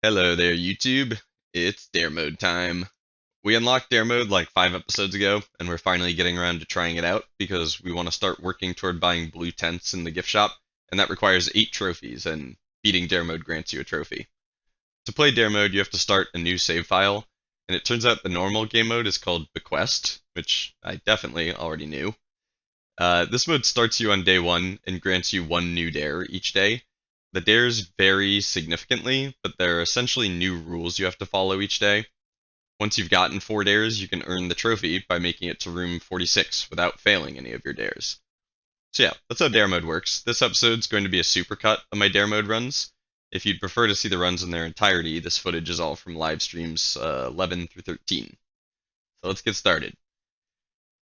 Hello there, YouTube. It's Dare Mode time. We unlocked Dare Mode like 5 episodes ago, and we're finally getting around to trying it out because we want to start working toward buying blue tents in the gift shop, and that requires 8 trophies, and beating Dare Mode grants you a trophy. To play Dare Mode, you have to start a new save file, and it turns out the normal game mode is called Bequest, which I definitely already knew. This mode starts you on day 1 and grants you 1 new dare each day. The dares vary significantly, but they're essentially new rules you have to follow each day. Once you've gotten 4 dares, you can earn the trophy by making it to room 46 without failing any of your dares. So yeah, that's how dare mode works. This episode's going to be a supercut of my dare mode runs. If you'd prefer to see the runs in their entirety, this footage is all from live streams 11 through 13. So let's get started.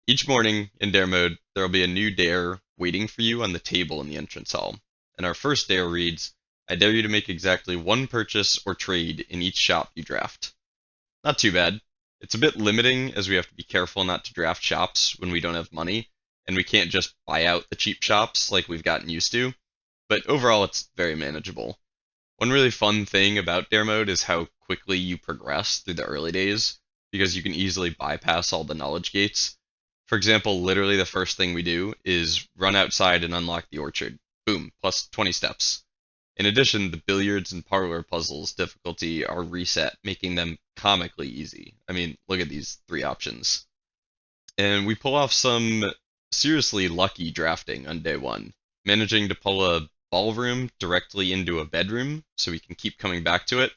Each morning in dare mode, there will be a new dare waiting for you on the table in the entrance hall. And our first dare reads, I dare you to make exactly 1 purchase or trade in each shop you draft. Not too bad. It's a bit limiting as we have to be careful not to draft shops when we don't have money, and we can't just buy out the cheap shops like we've gotten used to, but overall it's very manageable. One really fun thing about dare mode is how quickly you progress through the early days, because you can easily bypass all the knowledge gates. For example, literally the first thing we do is run outside and unlock the orchard. Boom, plus 20 steps. In addition, the billiards and parlor puzzles difficulty are reset, making them comically easy. I mean, look at these 3 options. And we pull off some seriously lucky drafting on day 1, managing to pull a ballroom directly into a bedroom so we can keep coming back to it,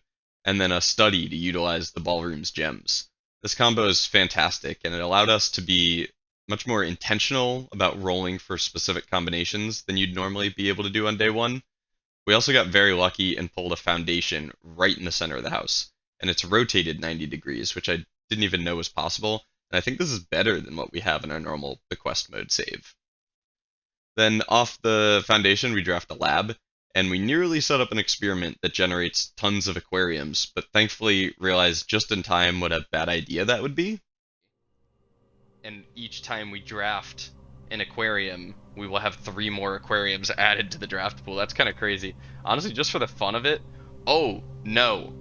and then a study to utilize the ballroom's gems. This combo is fantastic, and it allowed us to be much more intentional about rolling for specific combinations than you'd normally be able to do on day 1. We also got very lucky and pulled a foundation right in the center of the house, and it's rotated 90 degrees, which I didn't even know was possible, and I think this is better than what we have in our normal Bequest mode save. Then off the foundation we draft a lab, and we nearly set up an experiment that generates tons of aquariums, but thankfully realized just in time what a bad idea that would be. And each time we draft an aquarium, we will have 3 more aquariums added to the draft pool. That's kind of crazy. Honestly, just for the fun of it. Oh, no.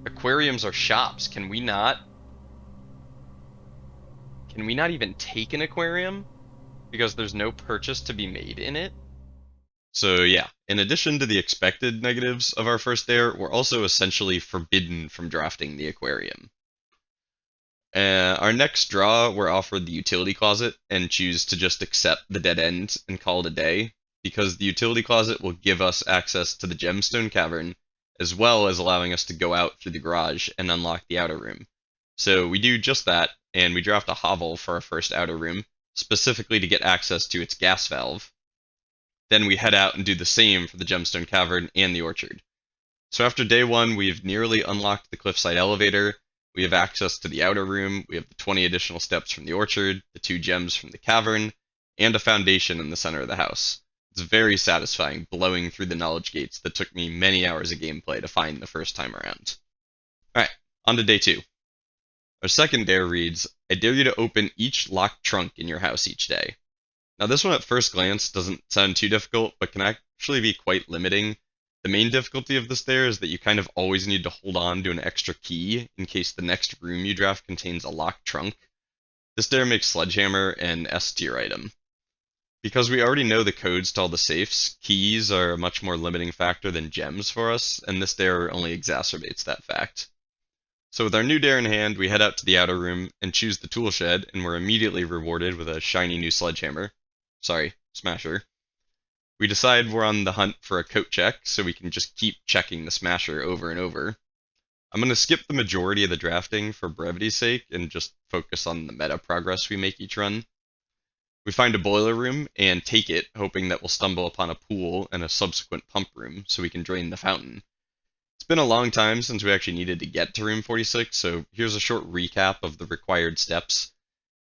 Aquariums are shops. Can we not even take an aquarium? Because there's no purchase to be made in it? So yeah, in addition to the expected negatives of our first dare, we're also essentially forbidden from drafting the aquarium. Our next draw, we're offered the utility closet and choose to just accept the dead end and call it a day, because the utility closet will give us access to the gemstone cavern, as well as allowing us to go out through the garage and unlock the outer room. So we do just that, and we draft a hovel for our first outer room, specifically to get access to its gas valve. Then we head out and do the same for the gemstone cavern and the orchard. So after day 1, we've nearly unlocked the cliffside elevator. We have access to the outer room, we have the 20 additional steps from the orchard, the 2 gems from the cavern, and a foundation in the center of the house. It's very satisfying blowing through the knowledge gates that took me many hours of gameplay to find the first time around. Alright, on to day 2. Our second dare reads, I dare you to open each locked trunk in your house each day. Now this one at first glance doesn't sound too difficult, but can actually be quite limiting. The main difficulty of this dare is that you kind of always need to hold on to an extra key in case the next room you draft contains a locked trunk. This dare makes Sledgehammer an S tier item. Because we already know the codes to all the safes, keys are a much more limiting factor than gems for us, and this dare only exacerbates that fact. So with our new dare in hand, we head out to the outer room and choose the tool shed, and we're immediately rewarded with a shiny new sledgehammer. Sorry, smasher. We decide we're on the hunt for a coat check, so we can just keep checking the smasher over and over. I'm going to skip the majority of the drafting for brevity's sake and just focus on the meta progress we make each run. We find a boiler room and take it, hoping that we'll stumble upon a pool and a subsequent pump room so we can drain the fountain. It's been a long time since we actually needed to get to room 46, so here's a short recap of the required steps.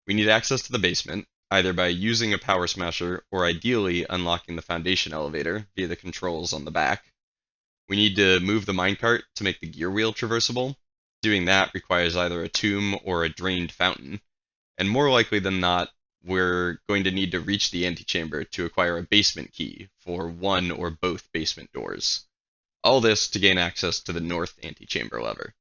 We need access to the basement, either by using a power smasher or ideally unlocking the foundation elevator via the controls on the back. We need to move the minecart to make the gear wheel traversable. Doing that requires either a tomb or a drained fountain, and more likely than not, we're going to need to reach the antechamber to acquire a basement key for one or both basement doors. All this to gain access to the north antechamber lever.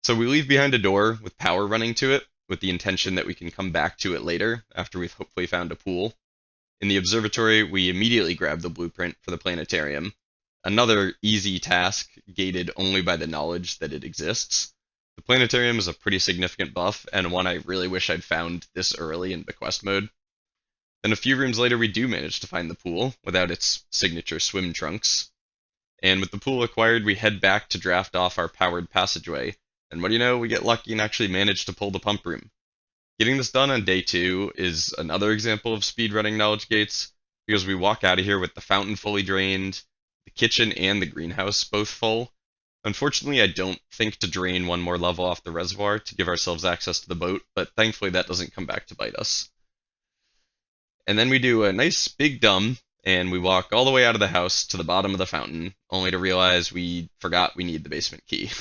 So we leave behind a door with power running to it, with the intention that we can come back to it later after we've hopefully found a pool. In the observatory, we immediately grab the blueprint for the planetarium. Another easy task, gated only by the knowledge that it exists. The planetarium is a pretty significant buff, and one I really wish I'd found this early in Bequest mode. Then a few rooms later, we do manage to find the pool, without its signature swim trunks. And with the pool acquired, we head back to draft off our powered passageway, and what do you know, we get lucky and actually manage to pull the pump room. Getting this done on day 2 is another example of speedrunning knowledge gates, because we walk out of here with the fountain fully drained, the kitchen and the greenhouse both full. Unfortunately, I don't think to drain one more level off the reservoir to give ourselves access to the boat, but thankfully that doesn't come back to bite us. And then we do a nice big dumb, and we walk all the way out of the house to the bottom of the fountain, only to realize we forgot we need the basement key.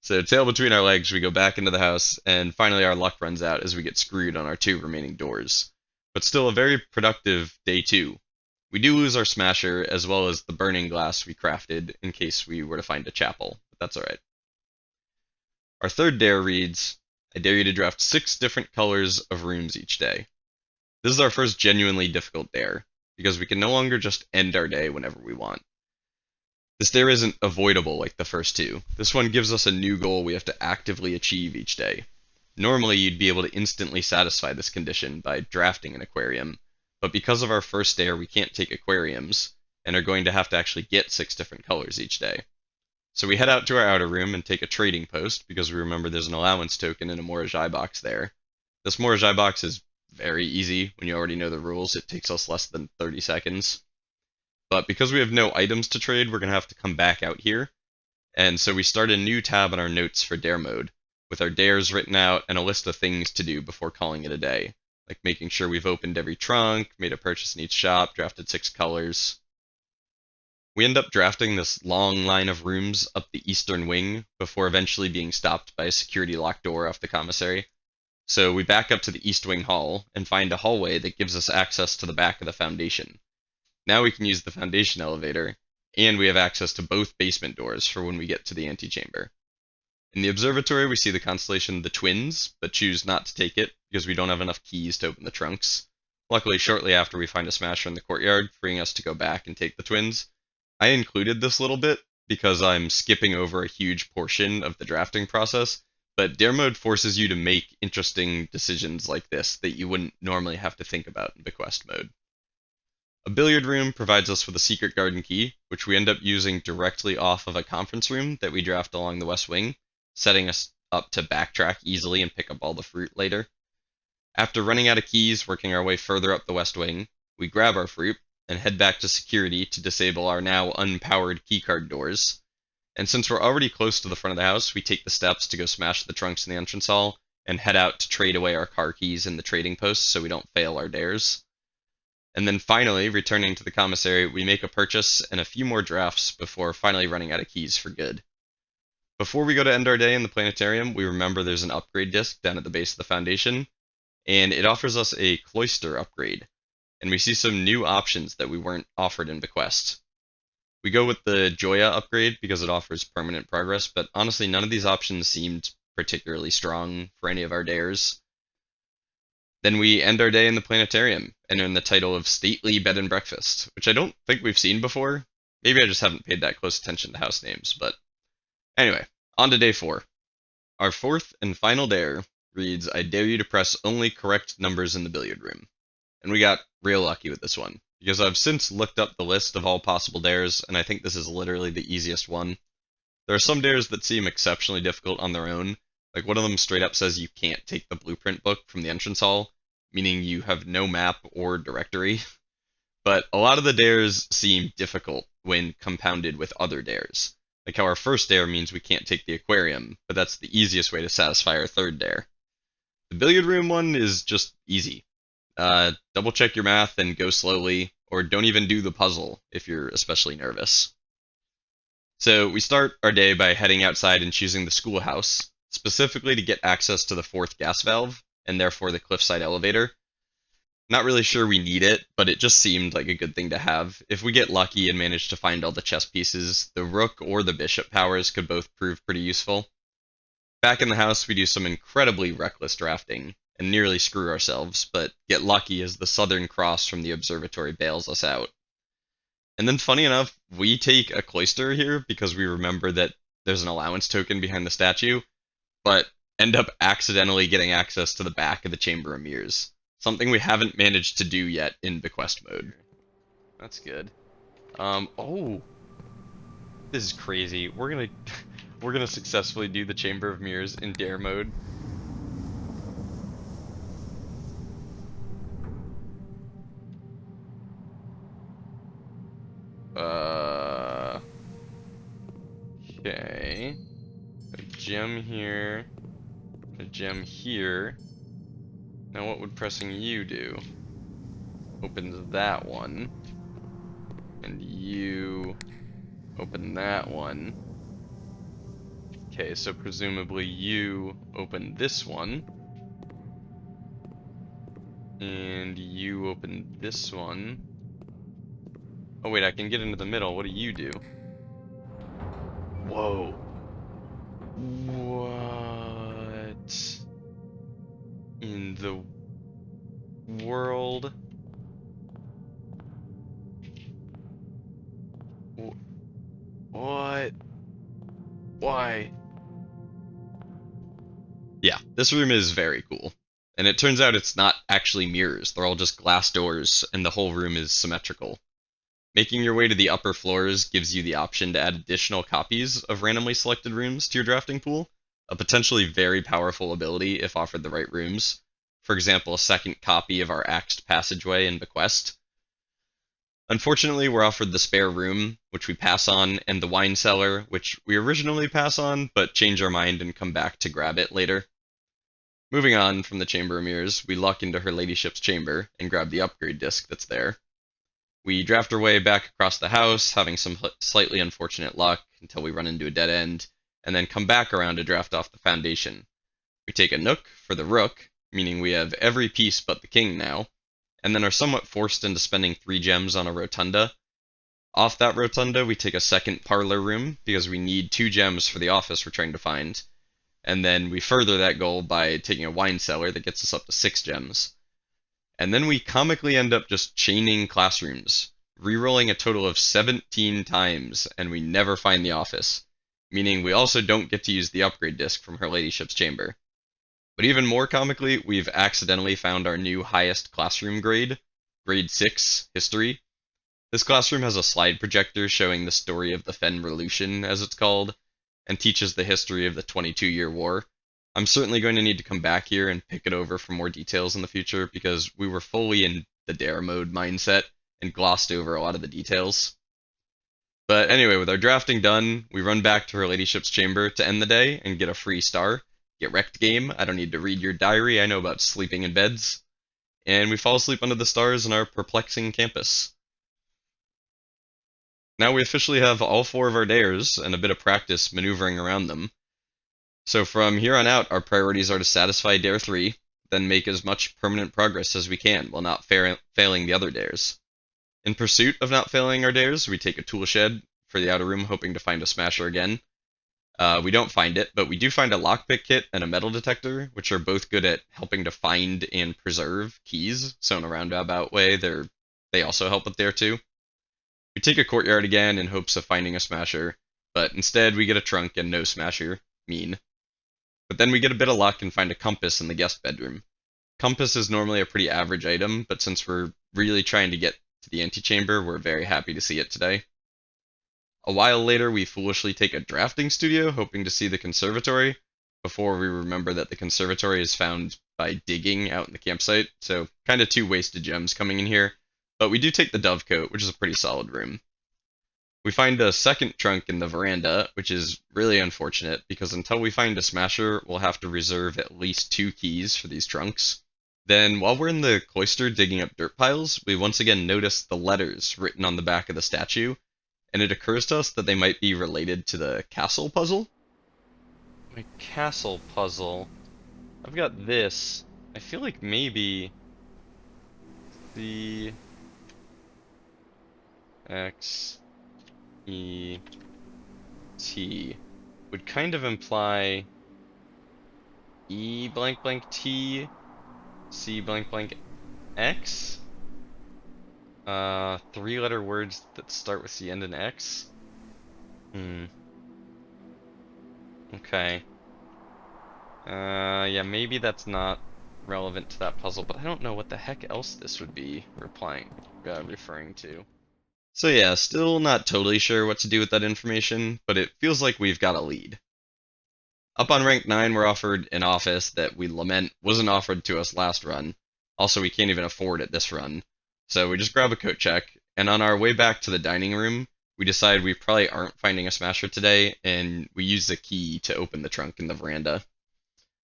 So tail between our legs, we go back into the house, and finally our luck runs out as we get screwed on our 2 remaining doors. But still a very productive day 2. We do lose our smasher, as well as the burning glass we crafted in case we were to find a chapel, but that's alright. Our third dare reads, I dare you to draft 6 different colors of rooms each day. This is our first genuinely difficult dare, because we can no longer just end our day whenever we want. This dare isn't avoidable like the first 2. This one gives us a new goal we have to actively achieve each day. Normally, you'd be able to instantly satisfy this condition by drafting an aquarium, but because of our first dare, we can't take aquariums, and are going to have to actually get 6 different colors each day. So we head out to our outer room and take a trading post, because we remember there's an allowance token in a Morajai box there. This Morajai box is very easy when you already know the rules. It takes us less than 30 seconds. But because we have no items to trade, we're going to have to come back out here. And so we start a new tab on our notes for dare mode, with our dares written out and a list of things to do before calling it a day. Like making sure we've opened every trunk, made a purchase in each shop, drafted 6 colors. We end up drafting this long line of rooms up the eastern wing before eventually being stopped by a security locked door off the commissary. So we back up to the east wing hall and find a hallway that gives us access to the back of the foundation. Now we can use the foundation elevator, and we have access to both basement doors for when we get to the antechamber. In the observatory, we see the constellation the Twins, but choose not to take it because we don't have enough keys to open the trunks. Luckily, shortly after, we find a smasher in the courtyard, freeing us to go back and take the Twins. I included this little bit because I'm skipping over a huge portion of the drafting process, but dare mode forces you to make interesting decisions like this that you wouldn't normally have to think about in Bequest mode. A billiard room provides us with a secret garden key, which we end up using directly off of a conference room that we draft along the west wing, setting us up to backtrack easily and pick up all the fruit later. After running out of keys, working our way further up the west wing, we grab our fruit and head back to security to disable our now unpowered keycard doors. And since we're already close to the front of the house, we take the steps to go smash the trunks in the entrance hall and head out to trade away our car keys in the trading post so we don't fail our dares. And then finally, returning to the commissary, we make a purchase and a few more drafts before finally running out of keys for good. Before we go to end our day in the planetarium, we remember there's an upgrade disc down at the base of the foundation, and it offers us a cloister upgrade, and we see some new options that we weren't offered in Bequest. We go with the Joya upgrade because it offers permanent progress, but honestly none of these options seemed particularly strong for any of our dares. Then we end our day in the planetarium and earn the title of Stately Bed and Breakfast, which I don't think we've seen before. Maybe I just haven't paid that close attention to house names, but anyway, on to day 4. Our fourth and final dare reads, I dare you to press only correct numbers in the billiard room. And we got real lucky with this one, because I've since looked up the list of all possible dares, and I think this is literally the easiest one. There are some dares that seem exceptionally difficult on their own. Like one of them straight up says you can't take the blueprint book from the entrance hall, meaning you have no map or directory. But a lot of the dares seem difficult when compounded with other dares. Like how our first dare means we can't take the aquarium, but that's the easiest way to satisfy our third dare. The billiard room one is just easy. Double check your math and go slowly, or don't even do the puzzle if you're especially nervous. So we start our day by heading outside and choosing the schoolhouse, specifically to get access to the 4th gas valve, and therefore the cliffside elevator. Not really sure we need it, but it just seemed like a good thing to have. If we get lucky and manage to find all the chess pieces, the rook or the bishop powers could both prove pretty useful. Back in the house, we do some incredibly reckless drafting and nearly screw ourselves, but get lucky as the Southern Cross from the observatory bails us out. And then, funny enough, we take a cloister here because we remember that there's an allowance token behind the statue, but end up accidentally getting access to the back of the Chamber of Mirrors. Something we haven't managed to do yet in bequest mode. That's good. Oh, this is crazy. We're gonna successfully do the Chamber of Mirrors in dare mode. Okay. A gem here. A gem here. Now what would pressing you do? Opens that one. And you open that one. Okay, so presumably you open this one. And you open this one. Oh wait, I can get into the middle. What do you do? Whoa. What in the world? What? Why? Yeah, this room is very cool. And it turns out it's not actually mirrors. They're all just glass doors, and the whole room is symmetrical. Making your way to the upper floors gives you the option to add additional copies of randomly selected rooms to your drafting pool, a potentially very powerful ability if offered the right rooms. For example, a second copy of our Axed Passageway in Bequest. Unfortunately, we're offered the spare room, which we pass on, and the wine cellar, which we originally pass on, but change our mind and come back to grab it later. Moving on from the Chamber of Mirrors, we luck into Her Ladyship's chamber and grab the upgrade disc that's there. We draft our way back across the house, having some slightly unfortunate luck until we run into a dead end, and then come back around to draft off the foundation. We take a nook for the rook, meaning we have every piece but the king now, and then are somewhat forced into spending 3 gems on a rotunda. Off that rotunda, we take a second parlor room, because we need 2 gems for the office we're trying to find, and then we further that goal by taking a wine cellar that gets us up to 6 gems. And then we comically end up just chaining classrooms, rerolling a total of 17 times, and we never find the office, meaning we also don't get to use the upgrade disc from Her Ladyship's chamber. But even more comically, we've accidentally found our new highest classroom grade, grade 6, history. This classroom has a slide projector showing the story of the Fen Revolution, as it's called, and teaches the history of the 22-year war. I'm certainly going to need to come back here and pick it over for more details in the future because we were fully in the dare mode mindset and glossed over a lot of the details. But anyway, with our drafting done, we run back to Her Ladyship's chamber to end the day and get a free star. Get wrecked, game. I don't need to read your diary. I know about sleeping in beds. And we fall asleep under the stars in our perplexing campus. Now we officially have all 4 of our dares and a bit of practice maneuvering around them. So from here on out, our priorities are to satisfy Dare 3, then make as much permanent progress as we can while not failing the other dares. In pursuit of not failing our dares, we take a tool shed for the outer room, hoping to find a smasher again. We don't find it, but we do find a lockpick kit and a metal detector, which are both good at helping to find and preserve keys, so in a roundabout way, they also help with Dare 2. We take a courtyard again in hopes of finding a smasher, but instead we get a trunk and no smasher. Mean. But then we get a bit of luck and find a compass in the guest bedroom. Compass is normally a pretty average item, but since we're really trying to get to the antechamber, we're very happy to see it today. A while later, we foolishly take a drafting studio, hoping to see the conservatory, before we remember that the conservatory is found by digging out in the campsite, so kind of 2 wasted gems coming in here, but we do take the dovecote, which is a pretty solid room. We find a second trunk in the veranda, which is really unfortunate, because until we find a smasher, we'll have to reserve at least 2 keys for these trunks. Then, while we're in the cloister digging up dirt piles, we once again notice the letters written on the back of the statue, and it occurs to us that they might be related to the castle puzzle. My castle puzzle. I've got this. I feel like maybe C X E T would kind of imply E blank blank T C blank blank X. Three-letter words that start with the end in X. Hmm. Okay. Yeah, maybe that's not relevant to that puzzle, but I don't know what the heck else this would be referring to. So yeah, still not totally sure what to do with that information, but it feels like we've got a lead. Up on rank 9, we're offered an office that we lament wasn't offered to us last run. Also, we can't even afford it this run. So we just grab a coat check, and on our way back to the dining room, we decide we probably aren't finding a smasher today, and we use the key to open the trunk in the veranda.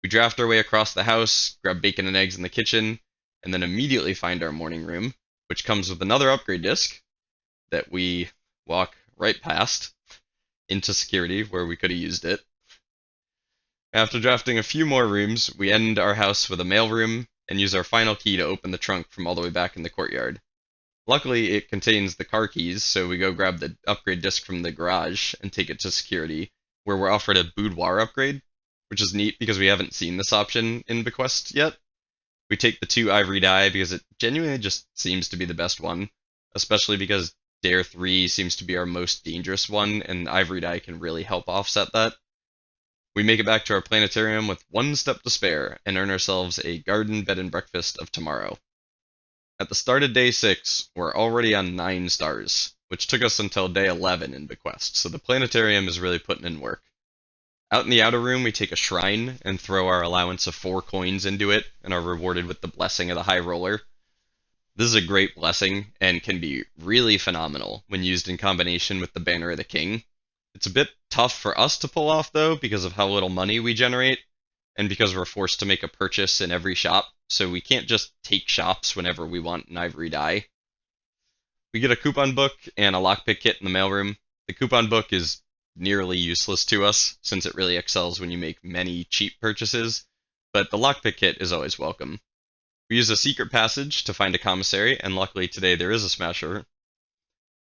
We draft our way across the house, grab bacon and eggs in the kitchen, and then immediately find our morning room, which comes with another upgrade disc that we walk right past into security where we could have used it. After drafting a few more rooms, we end our house with a mailroom and use our final key to open the trunk from all the way back in the courtyard. Luckily, it contains the car keys, so we go grab the upgrade disc from the garage and take it to security, where we're offered a boudoir upgrade, which is neat because we haven't seen this option in Bequest yet. We take the 2 ivory die because it genuinely just seems to be the best one, especially because Dare 3 seems to be our most dangerous one, and ivory die can really help offset that. We make it back to our planetarium with 1 step to spare and earn ourselves a garden bed and breakfast of tomorrow. At the start of day 6, we're already on 9 stars, which took us until day 11 in Bequest, so the planetarium is really putting in work. Out in the outer room, we take a shrine and throw our allowance of 4 coins into it and are rewarded with the blessing of the high roller. This is a great blessing and can be really phenomenal when used in combination with the Banner of the King. It's a bit tough for us to pull off, though, because of how little money we generate, and because we're forced to make a purchase in every shop, so we can't just take shops whenever we want an ivory die. We get a coupon book and a lockpick kit in the mailroom. The coupon book is nearly useless to us, since it really excels when you make many cheap purchases, but the lockpick kit is always welcome. We use a secret passage to find a commissary, and luckily today there is a smasher.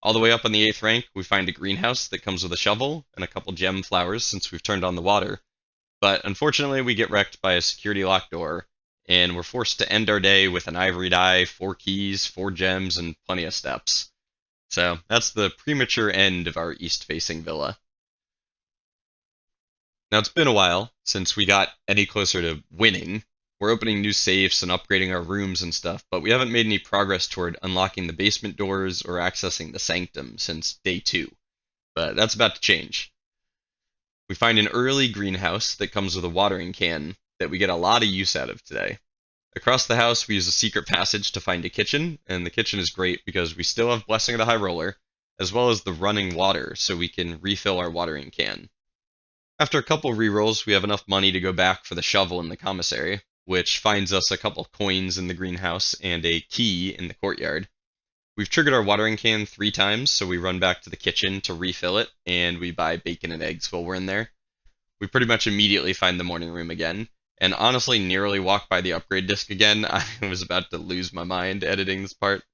All the way up on the 8th rank, we find a greenhouse that comes with a shovel and a couple gem flowers since we've turned on the water. But unfortunately, we get wrecked by a security locked door, and we're forced to end our day with an ivory die, 4 keys, 4 gems, and plenty of steps. So that's the premature end of our east-facing villa. Now, it's been a while since we got any closer to winning. We're opening new safes and upgrading our rooms and stuff, but we haven't made any progress toward unlocking the basement doors or accessing the sanctum since day 2. But that's about to change. We find an early greenhouse that comes with a watering can that we get a lot of use out of today. Across the house, we use a secret passage to find a kitchen, and the kitchen is great because we still have Blessing of the High Roller, as well as the running water, so we can refill our watering can. After a couple rerolls, we have enough money to go back for the shovel in the commissary, which finds us a couple coins in the greenhouse and a key in the courtyard. We've triggered our watering can 3 times, so we run back to the kitchen to refill it, and we buy bacon and eggs while we're in there. We pretty much immediately find the morning room again, and honestly nearly walk by the upgrade disc again. I was about to lose my mind editing this part.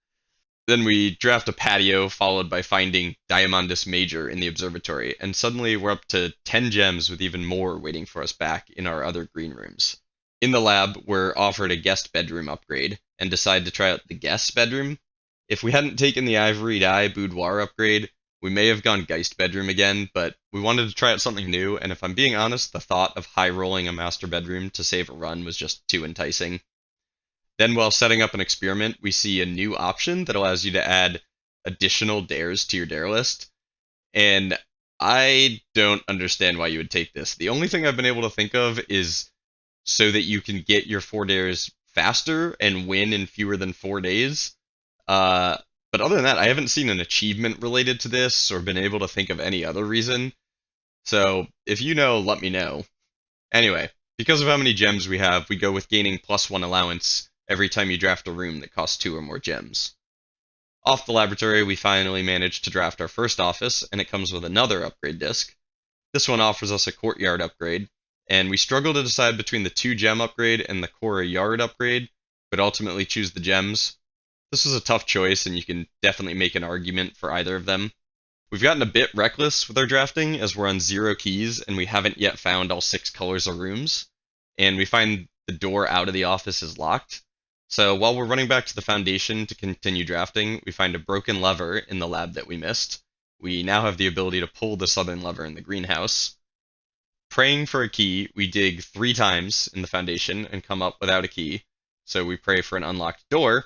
Then we draft a patio, followed by finding Diamondus Major in the observatory, and suddenly we're up to 10 gems with even more waiting for us back in our other green rooms. In the lab, we're offered a guest bedroom upgrade, and decide to try out the guest bedroom. If we hadn't taken the ivory die boudoir upgrade, we may have gone Geist bedroom again, but we wanted to try out something new, and if I'm being honest, the thought of high-rolling a master bedroom to save a run was just too enticing. Then while setting up an experiment, we see a new option that allows you to add additional dares to your dare list, and I don't understand why you would take this. The only thing I've been able to think of is so that you can get your 4 dares faster and win in fewer than 4 days. But other than that, I haven't seen an achievement related to this or been able to think of any other reason. So if you know, let me know. Anyway, because of how many gems we have, we go with gaining +1 allowance every time you draft a room that costs 2 or more gems. Off the laboratory, we finally managed to draft our first office, and it comes with another upgrade disc. This one offers us a courtyard upgrade, and we struggle to decide between the 2 gem upgrade and the core yard upgrade, but ultimately choose the gems. This was a tough choice, and you can definitely make an argument for either of them. We've gotten a bit reckless with our drafting as we're on 0 keys and we haven't yet found all 6 colors of rooms, and we find the door out of the office is locked. So while we're running back to the foundation to continue drafting, we find a broken lever in the lab that we missed. We now have the ability to pull the southern lever in the greenhouse. Praying for a key, we dig 3 times in the foundation and come up without a key. So we pray for an unlocked door.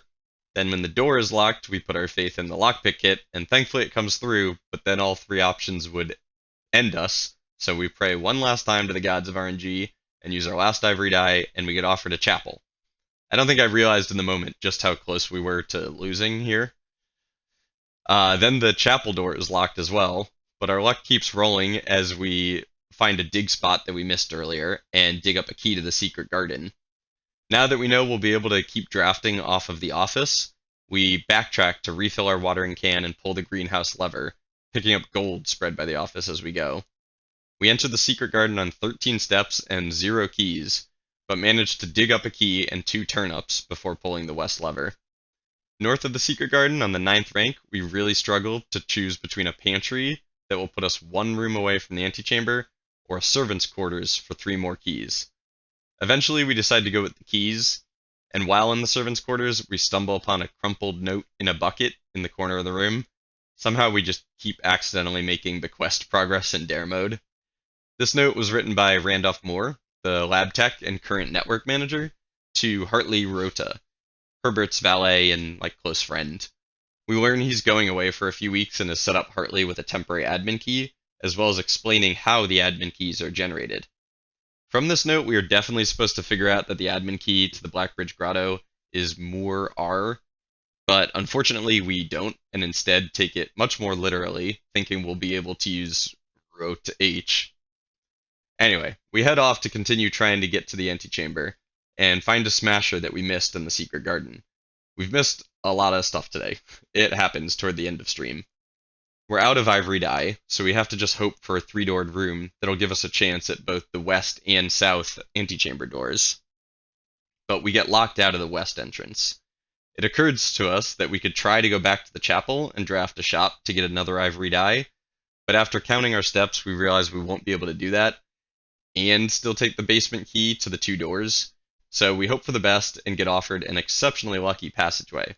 Then when the door is locked, we put our faith in the lockpick kit, and thankfully it comes through, but then all 3 options would end us. So we pray one last time to the gods of RNG and use our last ivory die, and we get offered a chapel. I don't think I realized in the moment just how close we were to losing here. Then the chapel door is locked as well, but our luck keeps rolling as we find a dig spot that we missed earlier and dig up a key to the secret garden. Now that we know we'll be able to keep drafting off of the office, we backtrack to refill our watering can and pull the greenhouse lever, picking up gold spread by the office as we go. We enter the secret garden on 13 steps and 0 keys, but managed to dig up a key and 2 turnips before pulling the west lever. North of the secret garden on the 9th rank, we really struggled to choose between a pantry that will put us 1 room away from the antechamber or a servant's quarters for 3 more keys. Eventually, we decide to go with the keys, and while in the servants' quarters, we stumble upon a crumpled note in a bucket in the corner of the room. Somehow we just keep accidentally making the quest progress in dare mode. This note was written by Randolph Moore, the lab tech and current network manager, to Hartley Rota, Herbert's valet and close friend. We learn he's going away for a few weeks and has set up Hartley with a temporary admin key, as well as explaining how the admin keys are generated. From this note, we are definitely supposed to figure out that the admin key to the Blackbridge Grotto is Moore R, but unfortunately we don't, and instead take it much more literally, thinking we'll be able to use Rot H. Anyway, we head off to continue trying to get to the antechamber, and find a smasher that we missed in the secret garden. We've missed a lot of stuff today. It happens toward the end of stream. We're out of ivory die, so we have to just hope for a 3-doored room that'll give us a chance at both the west and south antechamber doors. But we get locked out of the west entrance. It occurs to us that we could try to go back to the chapel and draft a shop to get another ivory die, but after counting our steps, we realize we won't be able to do that, and still take the basement key to the 2 doors, so we hope for the best and get offered an exceptionally lucky passageway.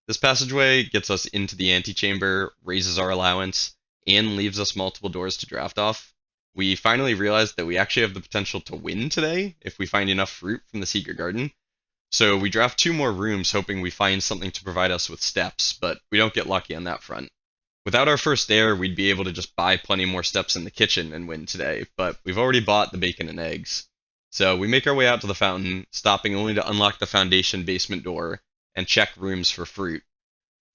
This passageway gets us into the antechamber, raises our allowance, and leaves us multiple doors to draft off. We finally realized that we actually have the potential to win today if we find enough fruit from the secret garden. So we draft 2 more rooms hoping we find something to provide us with steps, but we don't get lucky on that front. Without our first dare, we'd be able to just buy plenty more steps in the kitchen and win today, but we've already bought the bacon and eggs. So we make our way out to the fountain, stopping only to unlock the foundation basement door and check rooms for fruit.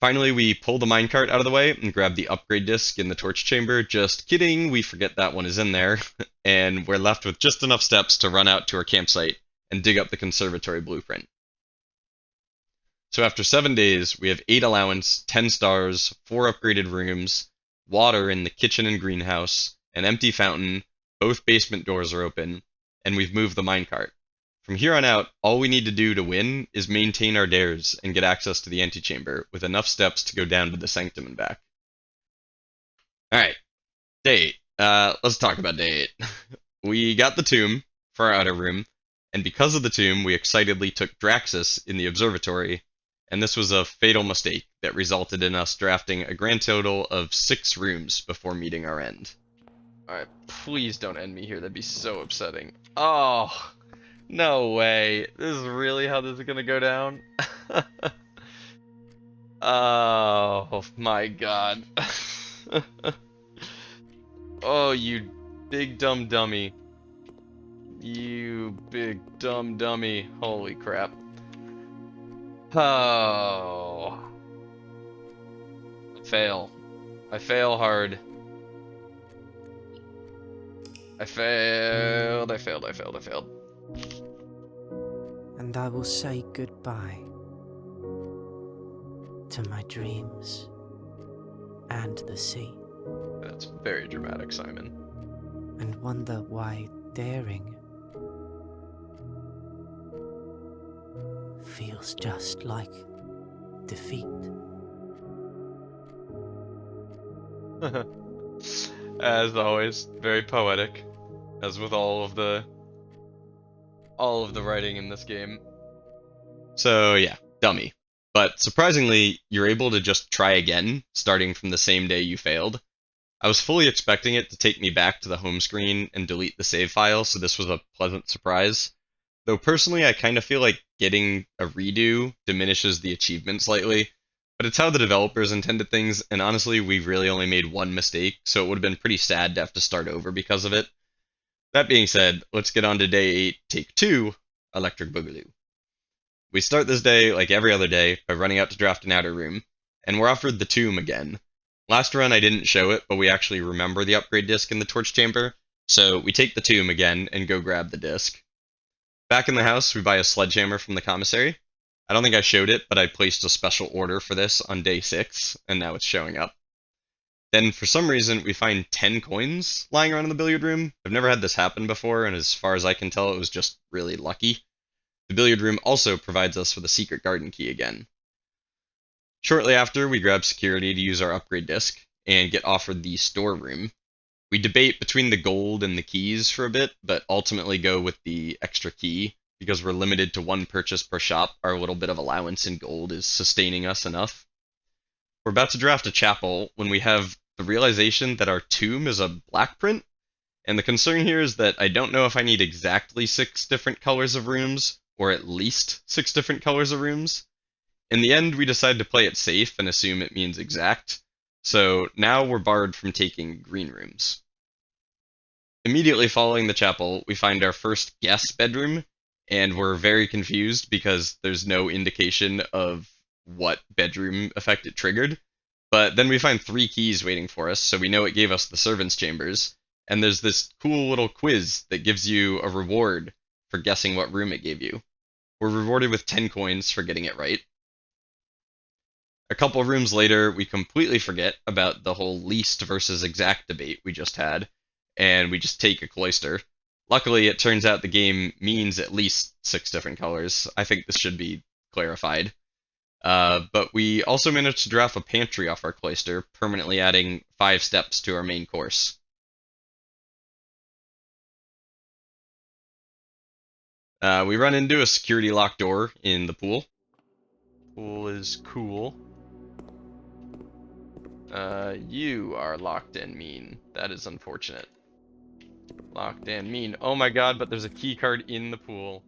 Finally, we pull the minecart out of the way and grab the upgrade disc in the torch chamber. Just kidding, we forget that one is in there, and we're left with just enough steps to run out to our campsite and dig up the conservatory blueprint. So after 7 days, we have 8 allowance, 10 stars, 4 upgraded rooms, water in the kitchen and greenhouse, an empty fountain, both basement doors are open, and we've moved the minecart. From here on out, all we need to do to win is maintain our dares and get access to the antechamber with enough steps to go down to the sanctum and back. Alright, day 8. Let's talk about day 8. We got the tomb for our outer room, and because of the tomb, we excitedly took Draxus in the observatory, and this was a fatal mistake that resulted in us drafting a grand total of 6 rooms before meeting our end. Alright, please don't end me here, that'd be so upsetting. Oh! No way. This is really how this is gonna go down? Oh my god. Oh, you big dumb dummy. You big dumb dummy. Holy crap. Oh. I fail. I fail hard. I failed. And I will say goodbye to my dreams and the sea. That's very dramatic, Simon. And wonder why daring feels just like defeat. As always, very poetic, as with all of the writing in this game. So yeah, dummy. But surprisingly, you're able to just try again, starting from the same day you failed. I was fully expecting it to take me back to the home screen and delete the save file, so this was a pleasant surprise. Though personally, I kind of feel like getting a redo diminishes the achievement slightly, but it's how the developers intended things, and honestly, we really only made one mistake, so it would have been pretty sad to have to start over because of it. That being said, let's get on to day 8, take 2, Electric Boogaloo. We start this day, like every other day, by running out to draft an outer room, and we're offered the tomb again. Last run I didn't show it, but we actually remember the upgrade disc in the torch chamber, so we take the tomb again and go grab the disc. Back in the house, we buy a sledgehammer from the commissary. I don't think I showed it, but I placed a special order for this on day 6, and now it's showing up. Then, for some reason, we find 10 coins lying around in the billiard room. I've never had this happen before, and as far as I can tell, it was just really lucky. The billiard room also provides us with a secret garden key again. Shortly after, we grab security to use our upgrade disc, and get offered the storeroom. We debate between the gold and the keys for a bit, but ultimately go with the extra key, because we're limited to one purchase per shop. Our little bit of allowance in gold is sustaining us enough. We're about to draft a chapel when we have the realization that our tomb is a black print, and the concern here is that I don't know if I need exactly 6 different colors of rooms, or at least 6 different colors of rooms. In the end, we decide to play it safe and assume it means exact, so now we're barred from taking green rooms. Immediately following the chapel, we find our first guest bedroom, and we're very confused because there's no indication of what bedroom effect it triggered. But then we find 3 keys waiting for us, so we know it gave us the servants' chambers, and there's this cool little quiz that gives you a reward for guessing what room it gave you. We're rewarded with 10 coins for getting it right. A couple of rooms later, we completely forget about the whole least versus exact debate we just had, and we just take a cloister. Luckily, it turns out the game means at least 6 different colors. I think this should be clarified. But we also managed to draft a pantry off our cloister, permanently adding 5 steps to our main course. We run into a security locked door in the pool. Pool is cool. You are locked and mean. That is unfortunate. Locked and mean. Oh my god, but there's a key card in the pool.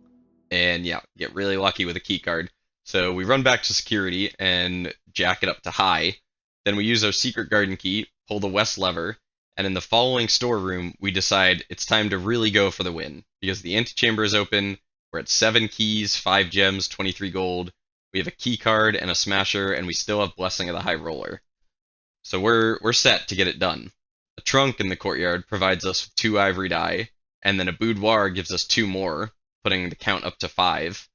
And yeah, get really lucky with a key card. So we run back to security and jack it up to high. Then we use our secret garden key, pull the west lever, and in the following storeroom, we decide it's time to really go for the win. Because the antechamber is open, we're at 7 keys, 5 gems, 23 gold. We have a key card and a smasher, and we still have Blessing of the High Roller. So we're set to get it done. A trunk in the courtyard provides us with 2 ivory die, and then a boudoir gives us 2 more, putting the count up to 5.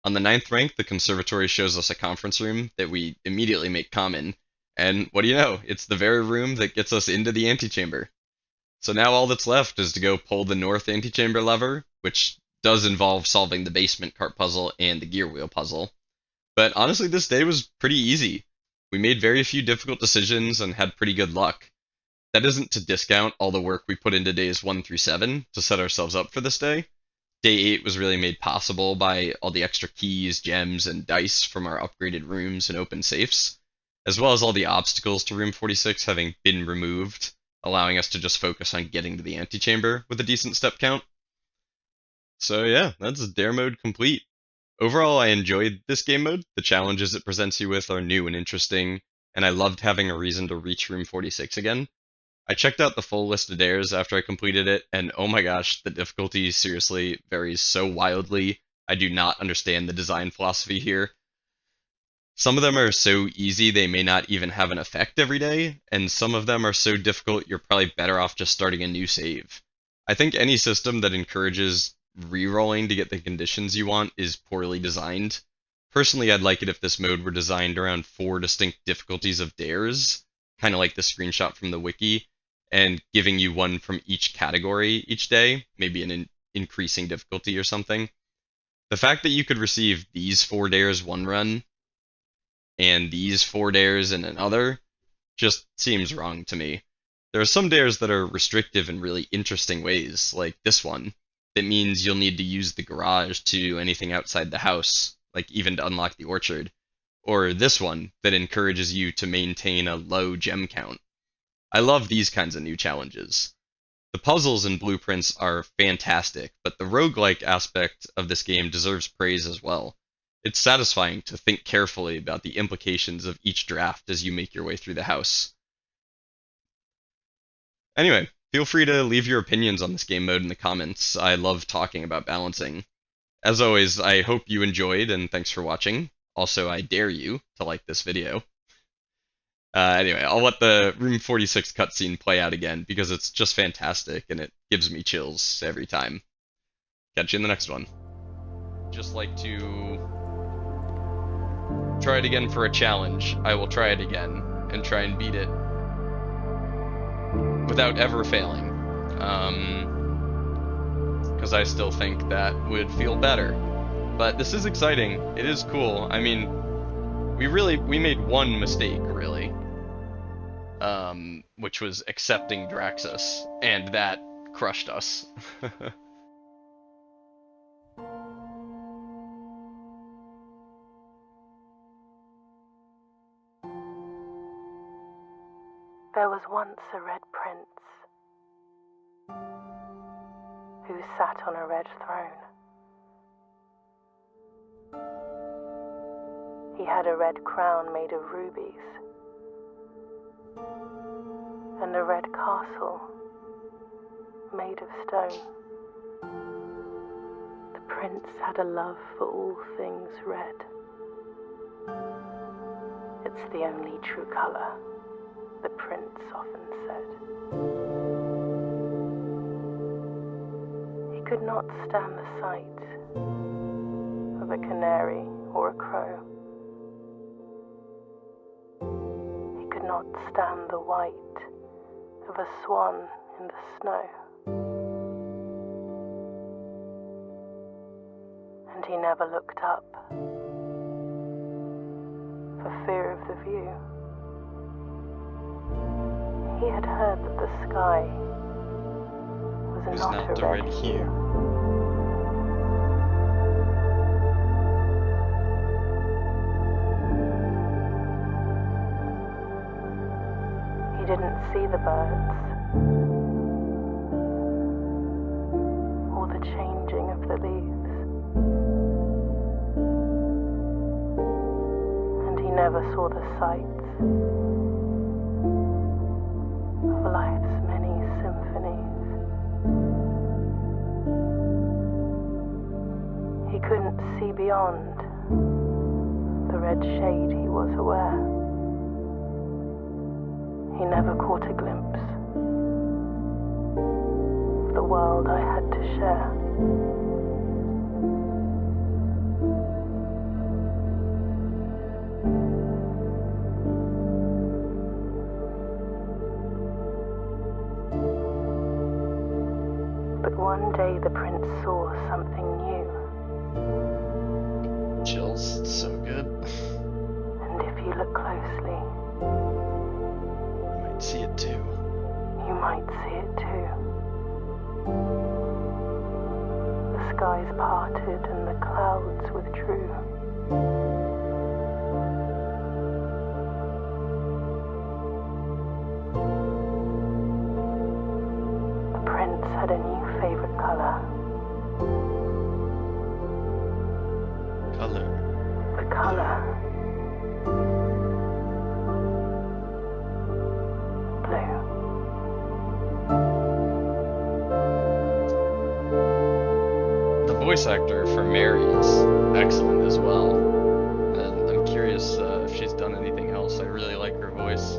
On the 9th rank, the conservatory shows us a conference room that we immediately make common, and what do you know, it's the very room that gets us into the antechamber. So now all that's left is to go pull the north antechamber lever, which does involve solving the basement cart puzzle and the gear wheel puzzle. But honestly, this day was pretty easy. We made very few difficult decisions and had pretty good luck. That isn't to discount all the work we put into days 1 through 7 to set ourselves up for this day. Day 8 was really made possible by all the extra keys, gems, and dice from our upgraded rooms and open safes, as well as all the obstacles to room 46 having been removed, allowing us to just focus on getting to the antechamber with a decent step count. So yeah, that's Dare Mode complete. Overall, I enjoyed this game mode. The challenges it presents you with are new and interesting, and I loved having a reason to reach room 46 again. I checked out the full list of dares after I completed it, and oh my gosh, the difficulty seriously varies so wildly. I do not understand the design philosophy here. Some of them are so easy they may not even have an effect every day, and some of them are so difficult you're probably better off just starting a new save. I think any system that encourages re-rolling to get the conditions you want is poorly designed. Personally, I'd like it if this mode were designed around 4 distinct difficulties of dares, kind of like the screenshot from the wiki, and giving you one from each category each day, maybe an increasing difficulty or something. The fact that you could receive these 4 dares one run and these 4 dares in another just seems wrong to me. There are some dares that are restrictive in really interesting ways, like this one, that means you'll need to use the garage to do anything outside the house, like even to unlock the orchard. Or this one that encourages you to maintain a low gem count. I love these kinds of new challenges. The puzzles and blueprints are fantastic, but the roguelike aspect of this game deserves praise as well. It's satisfying to think carefully about the implications of each draft as you make your way through the house. Anyway, feel free to leave your opinions on this game mode in the comments. I love talking about balancing. As always, I hope you enjoyed, and thanks for watching. Also, I dare you to like this video. Anyway, I'll let the Room 46 cutscene play out again, because it's just fantastic, and it gives me chills every time. Catch you in the next one. Just like to try it again for a challenge. I will try it again, and try and beat it without ever failing. Because I still think that would feel better. But this is exciting. It is cool. I mean, we made one mistake, really. Which was accepting Draxus, and that crushed us. There was once a red prince who sat on a red throne. He had a red crown made of rubies and a red castle made of stone. The prince had a love for all things red. It's the only true color, the prince often said. He could not stand the sight of a canary or a crow. He could not stand the white of a swan in the snow. And he never looked up for fear of the view. He had heard that the sky was not a red hue. He didn't see the birds or the changing of the leaves, and he never saw the sights of life's many symphonies. He couldn't see beyond the red shade he was aware. He never caught a glimpse of the world I had to share. But one day the prince saw something new, Chills, it's so good. and if you look closely, You might see it too. you might see it too. The skies parted and the clouds withdrew. The prince had a new favorite color, Color. the color blue. The voice actor for Mary is excellent as well. And I'm curious if she's done anything else. I really like her voice.